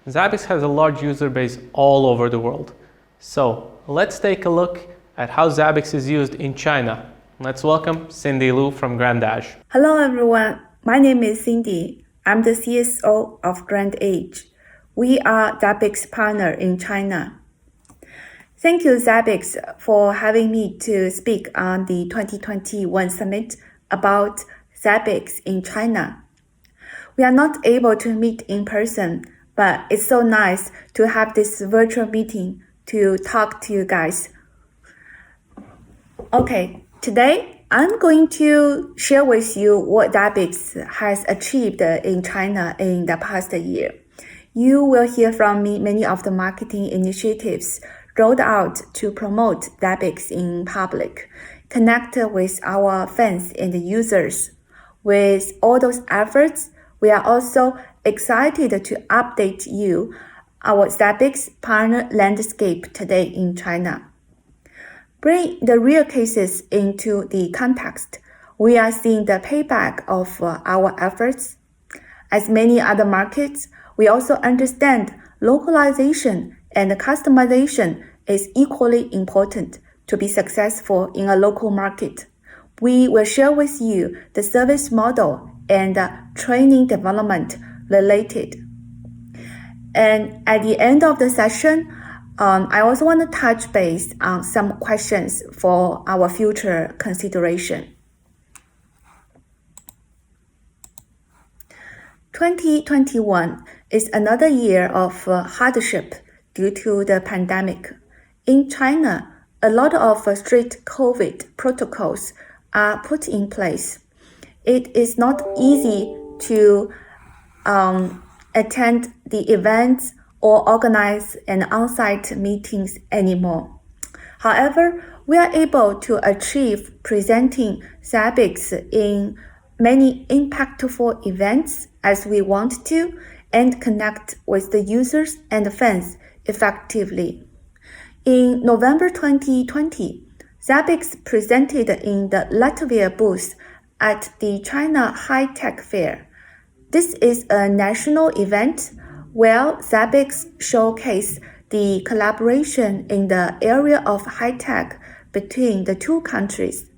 Zabbix has a large user base all over the world. So let's take a look at how Zabbix is used in China. Let's welcome Cindy Lu from Grandage. Hello everyone, my name is Cindy. I'm the CSO of Grandage. We are Zabbix partner in China. Thank you Zabbix for having me to speak on the 2021 summit about Zabbix in China. We are not able to meet in person, but it's so nice to have this virtual meeting to talk to you guys. Okay, today I'm going to share with you what Zabbix has achieved in China in the past year. You will hear from me many of the marketing initiatives rolled out to promote Zabbix in public, connect with our fans and users. With all those efforts, we are also excited to update you our Zabbix partner landscape today in China. Bring the real cases into the context. We are seeing the payback of our efforts. As many other markets, we also understand localization and customization is equally important to be successful in a local market. We will share with you the service model and training development related. And at the end of the session, I also want to touch base on some questions for our future consideration. 2021 is another year of hardship due to the pandemic. In China, a lot of strict COVID protocols are put in place. It is not easy to attend the events or organize an on-site meetings anymore. However, we are able to achieve presenting Zabbix in many impactful events as we want to and connect with the users and fans effectively. In November 2020, Zabbix presented in the Latvia booth at the China High Tech Fair. This is a national event where Zabbix showcased the collaboration in the area of high tech between the two countries.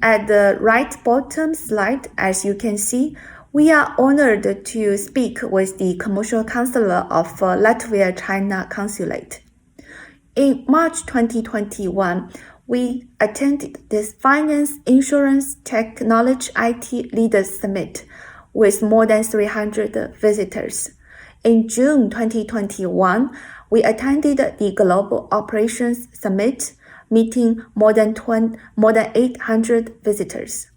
At the right bottom slide, as you can see, we are honored to speak with the commercial counselor of Latvia China Consulate. In March 2021, we attended this Finance, Insurance, Technology, IT Leaders Summit with more than 300 visitors. In June 2021, we attended the Global Operations Summit, meeting more than 800 visitors.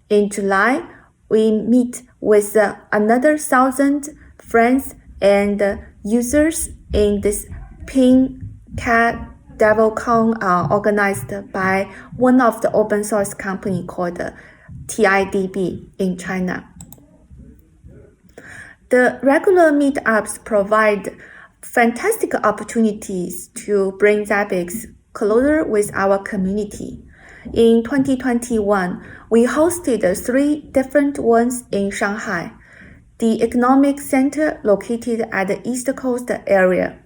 In July, we meet with another 1,000 friends and users in this Pink Cat DevCon organized by one of the open source company called TIDB in China. The regular meetups provide fantastic opportunities to bring Zabbix closer with our community. In 2021, we hosted 3 different ones in Shanghai, the economic center located at the East Coast area,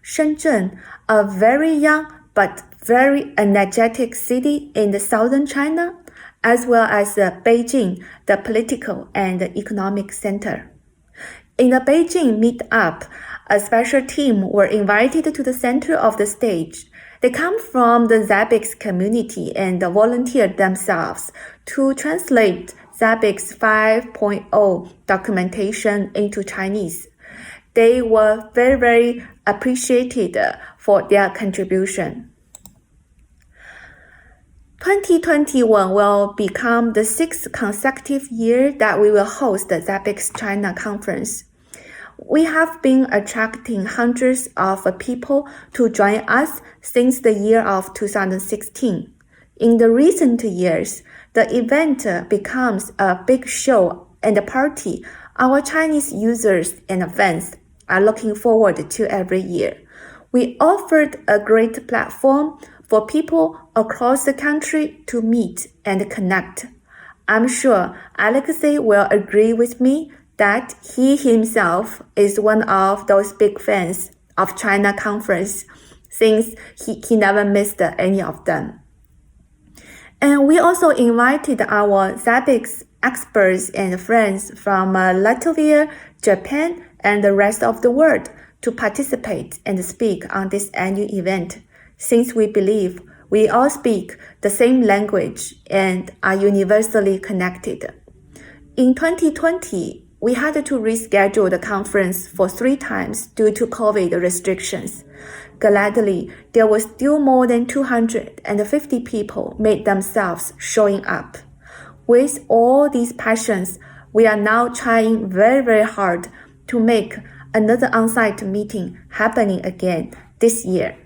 Shenzhen, a very young but very energetic city in the southern China, as well as Beijing, the political and economic center. In the Beijing meetup, a special team were invited to the center of the stage. They come from the Zabbix community and volunteered themselves to translate Zabbix 5.0 documentation into Chinese. They were very appreciated for their contribution. 2021 will become the 6th consecutive year that we will host the Zabbix China conference. We have been attracting hundreds of people to join us since the year of 2016. In the recent years, the event becomes a big show and a party our Chinese users and fans are looking forward to every year. We offered a great platform for people across the country to meet and connect. I'm sure Alexei will agree with me that he himself is one of those big fans of China conference since he never missed any of them. And we also invited our Zabbix experts and friends from Latvia, Japan, and the rest of the world to participate and speak on this annual event, since we believe we all speak the same language and are universally connected. In 2020, we had to reschedule the conference for 3 times due to COVID restrictions. Gladly, there were still more than 250 people made themselves showing up. With all these passions, we are now trying very, very hard to make another on-site meeting happening again this year.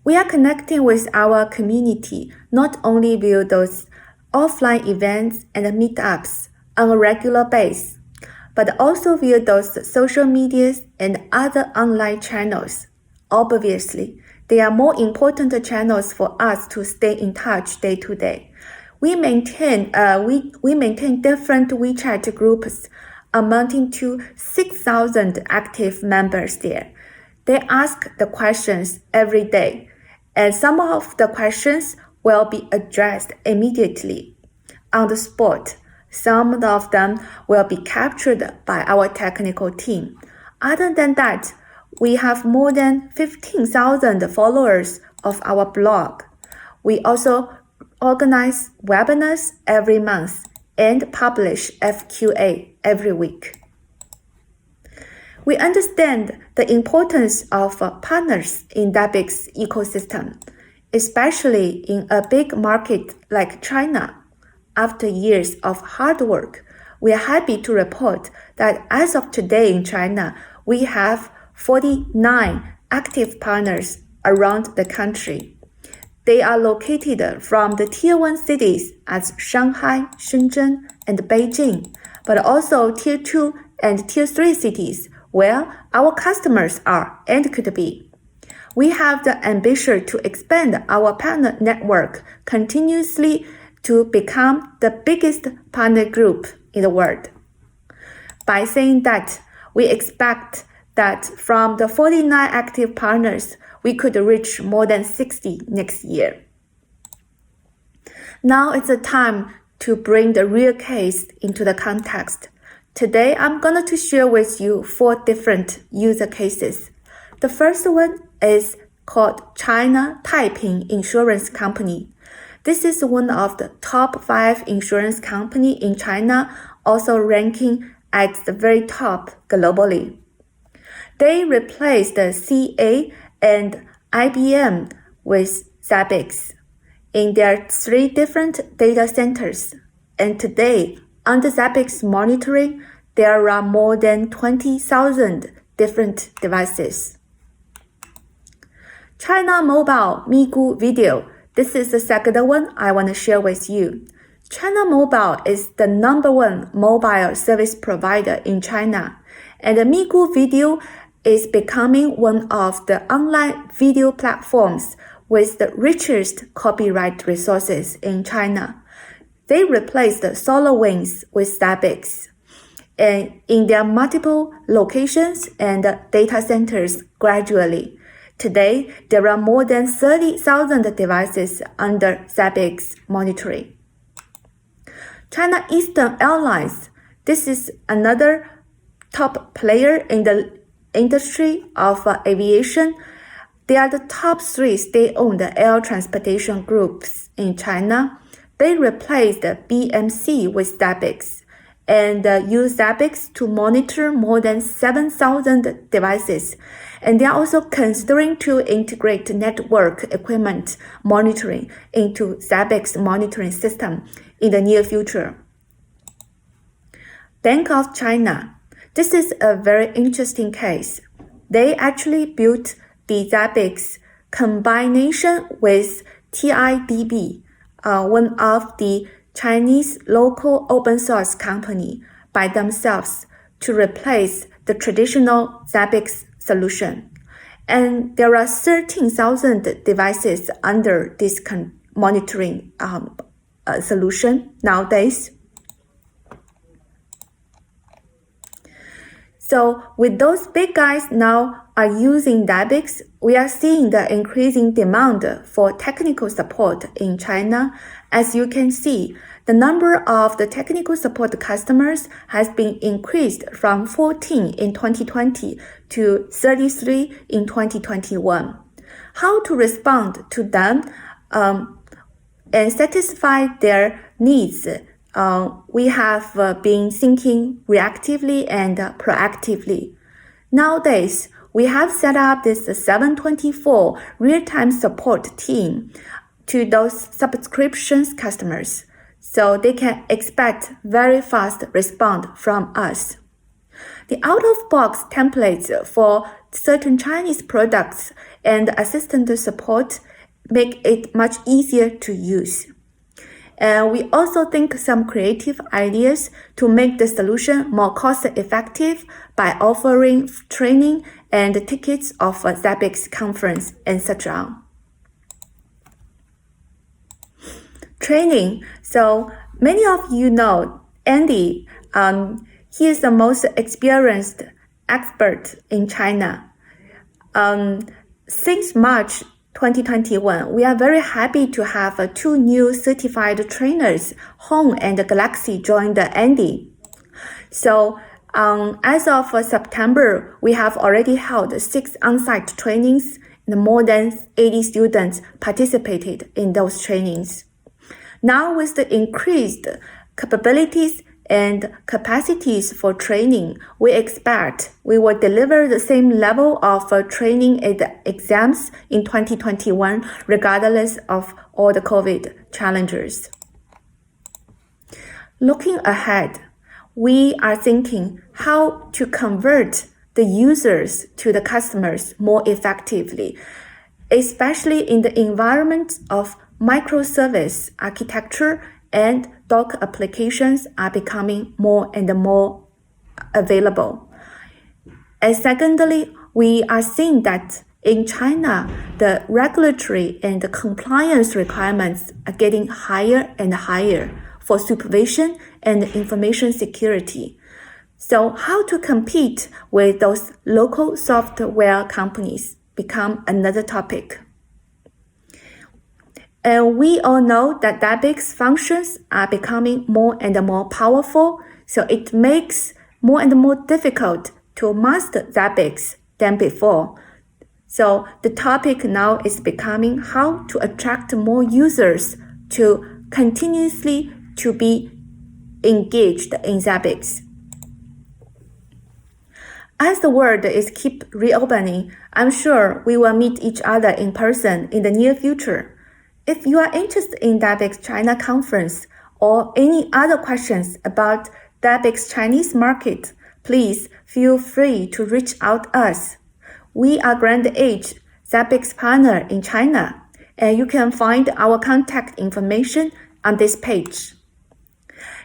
We are connecting with our community not only via those offline events and meetups on a regular basis, but also via those social medias and other online channels. Obviously, they are more important channels for us to stay in touch day to day. We maintain different WeChat groups amounting to 6,000 active members there. They ask the questions every day, and some of the questions will be addressed immediately on the spot. Some of them will be captured by our technical team. Other than that, we have more than 15,000 followers of our blog. We also organize webinars every month and publish FQA every week. We understand the importance of partners in Zabbix ecosystem, especially in a big market like China. After years of hard work, we are happy to report that as of today in China, we have 49 active partners around the country. They are located from the Tier 1 cities as Shanghai, Shenzhen, and Beijing, but also Tier 2 and Tier 3 cities where our customers are and could be. We have the ambition to expand our partner network continuously to become the biggest partner group in the world. By saying that, we expect that from the 49 active partners, we could reach more than 60 next year. Now it's the time to bring the real case into the context. Today, I'm going to share with you 4 different user cases. The first one is called China Taiping Insurance Company. This is one of the top 5 insurance companies in China, also ranking at the very top globally. They replaced the CA and IBM with Zabbix in their 3 different data centers. And today, under Zabbix monitoring, there are more than 20,000 different devices. China Mobile Migu Video. This is the second one I want to share with you. China Mobile is the #1 mobile service provider in China, and the Migu Video is becoming one of the online video platforms with the richest copyright resources in China. They replaced SolarWinds with Zabbix, and in their multiple locations and data centers gradually. Today, there are more than 30,000 devices under Zabbix monitoring. China Eastern Airlines. This is another top player in the industry of aviation. They are the top 3 state-owned air transportation groups in China. They replaced BMC with Zabbix and use Zabbix to monitor more than 7,000 devices. And they are also considering to integrate network equipment monitoring into Zabbix monitoring system in the near future. Bank of China. This is a very interesting case. They actually built the Zabbix combination with TIDB, one of the Chinese local open source company by themselves to replace the traditional Zabbix solution. And there are 13,000 devices under this monitoring solution nowadays. So with those big guys now are using Zabbix, we are seeing the increasing demand for technical support in China. As you can see, the number of the technical support customers has been increased from 14 in 2020 to 33 in 2021. How to respond to them and satisfy their needs, we have been thinking reactively and proactively. Nowadays, we have set up this 724 real-time support team to those subscriptions customers, so they can expect very fast response from us. The out-of-box templates for certain Chinese products and assistant support make it much easier to use. And we also think some creative ideas to make the solution more cost-effective by offering training and tickets of a Zabbix conference and such on. Training. So many of you know Andy. He is the most experienced expert in China. Since March 2021, we are very happy to have two new certified trainers, Hong and Galaxy, joined Andy. So as of September, we have already held 6 on-site trainings and more than 80 students participated in those trainings. Now with the increased capabilities and capacities for training, we expect we will deliver the same level of training and exams in 2021, regardless of all the COVID challenges. Looking ahead, we are thinking how to convert the users to the customers more effectively, especially in the environment of microservice architecture and Docker applications are becoming more and more available. And secondly, we are seeing that in China, the regulatory and the compliance requirements are getting higher and higher for supervision and information security. So how to compete with those local software companies become another topic. And we all know that Zabbix functions are becoming more and more powerful, so it makes more and more difficult to master Zabbix than before. So the topic now is becoming how to attract more users to continuously to be engaged in Zabbix. As the world is keep reopening, I'm sure we will meet each other in person in the near future. If you are interested in Zabbix China conference or any other questions about Zabbix Chinese market, please feel free to reach out us. We are Grandage, Zabbix partner in China, and you can find our contact information on this page.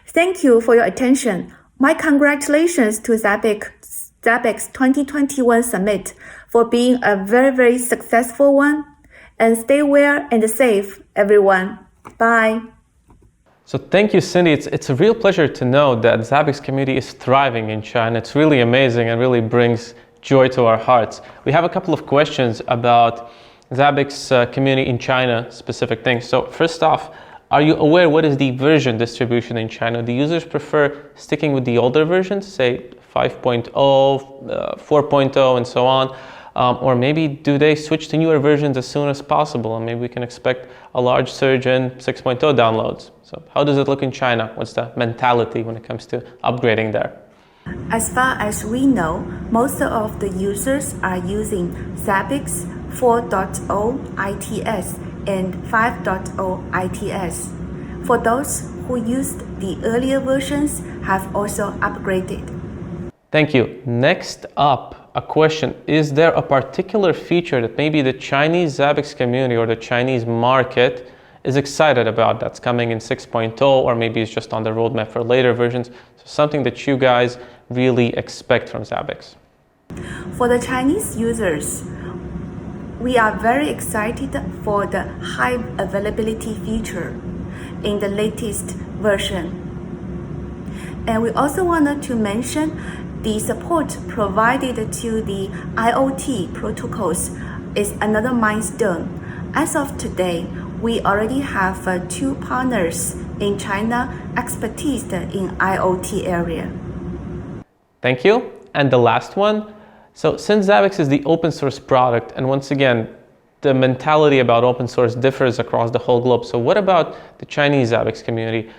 Thank you for your attention. My congratulations to Zabbix 2021 Summit for being a very, very successful one. And stay well and safe, everyone. Bye. So thank you, Cindy. It's a real pleasure to know that Zabbix community is thriving in China. It's really amazing and really brings joy to our hearts. We have a couple of questions about Zabbix community in China, specific things. So first off, are you aware what is the version distribution in China? Do users prefer sticking with the older versions, say 5.0, 4.0, and so on? Or maybe do they switch to newer versions as soon as possible, and maybe we can expect a large surge in 6.0 downloads. So how does it look in China? What's the mentality when it comes to upgrading there? As far as we know, most of the users are using Zabbix 4.0 ITS and 5.0 ITS. For those who used the earlier versions have also upgraded. Thank you. Next up, a question. Is there a particular feature that maybe the Chinese Zabbix community or the Chinese market is excited about that's coming in 6.0, or maybe it's just on the roadmap for later versions? So something that you guys really expect from Zabbix. For the Chinese users, we are very excited for the high availability feature in the latest version. And we also wanted to mention the support provided to the IoT protocols is another milestone. As of today, we already have 2 partners in China expertise in IoT area. Thank you. And the last one. So since Zabbix is the open source product, and once again, the mentality about open source differs across the whole globe. So what about the Chinese Zabbix community?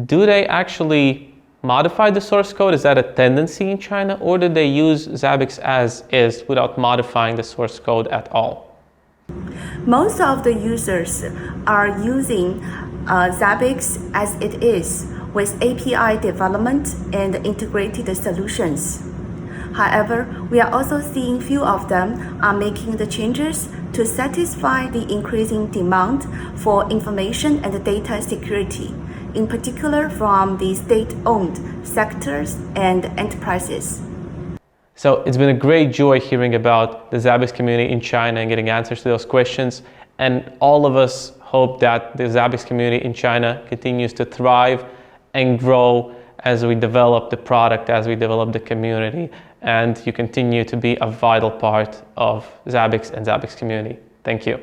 Do they actually modify the source code? Is that a tendency in China? Or do they use Zabbix as is without modifying the source code at all? Most of the users are using Zabbix as it is, with API development and integrated solutions. However, we are also seeing few of them are making the changes to satisfy the increasing demand for information and data security, in particular from the state-owned sectors and enterprises. So it's been a great joy hearing about the Zabbix community in China and getting answers to those questions. And all of us hope that the Zabbix community in China continues to thrive and grow as we develop the product, as we develop the community, and you continue to be a vital part of Zabbix and Zabbix community. Thank you.